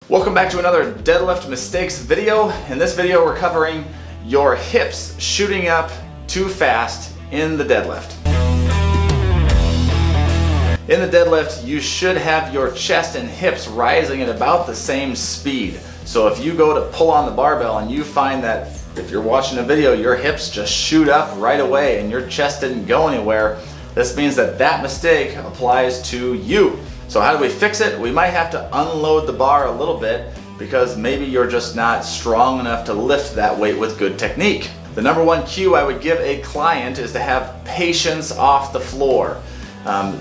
Welcome back to another deadlift mistakes video. In this video we're covering your hips shooting up too fast in the deadlift. In the deadlift you should have your chest and hips rising at about the same speed. So if you go to pull on the barbell and you find that if you're watching a video your hips just shoot up right away and your chest didn't go anywhere, this means that mistake applies to you. So how do we fix it? We might have to unload the bar a little bit because maybe you're just not strong enough to lift that weight with good technique. The number one cue I would give a client is to have patience off the floor.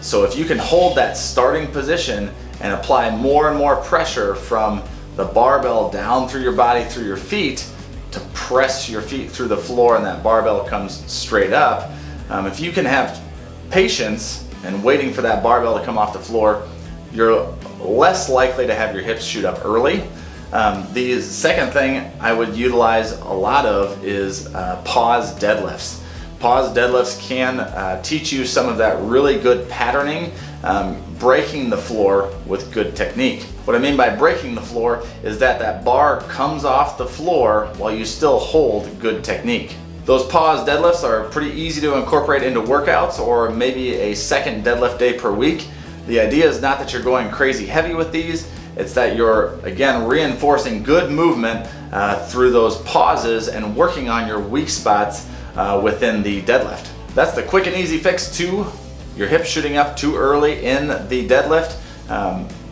So if you can hold that starting position and apply more and more pressure from the barbell down through your body, through your feet, to press your feet through the floor and that barbell comes straight up. If you can have patience and waiting for that barbell to come off the floor, you're less likely to have your hips shoot up early. The second thing I would utilize a lot of is pause deadlifts. Pause deadlifts can teach you some of that really good patterning, breaking the floor with good technique. What I mean by breaking the floor is that bar comes off the floor while you still hold good technique. Those pause deadlifts are pretty easy to incorporate into workouts or maybe a second deadlift day per week. The idea is not that you're going crazy heavy with these, it's that you're, again, reinforcing good movement through those pauses and working on your weak spots within the deadlift. That's the quick and easy fix to your hips shooting up too early in the deadlift.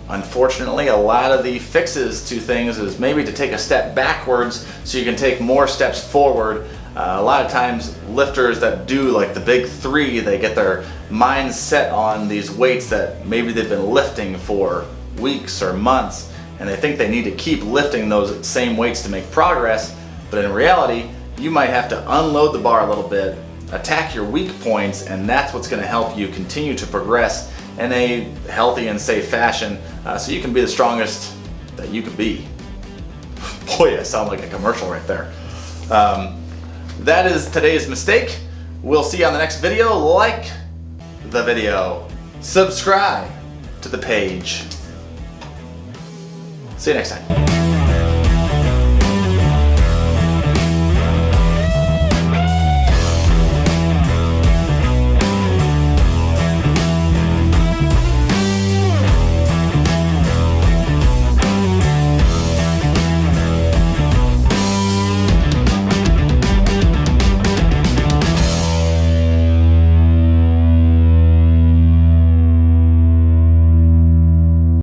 Unfortunately, a lot of the fixes to things is maybe to take a step backwards so you can take more steps forward. A lot of times lifters that do like the big three, they get their minds set on these weights that maybe they've been lifting for weeks or months, and they think they need to keep lifting those same weights to make progress, but in reality you might have to unload the bar a little bit, attack your weak points, and that's what's going to help you continue to progress in a healthy and safe fashion so you can be the strongest that you can be. Boy, I sound like a commercial right there. That is today's mistake. We'll see you on the next video. Like the video, subscribe to the page. See you next time.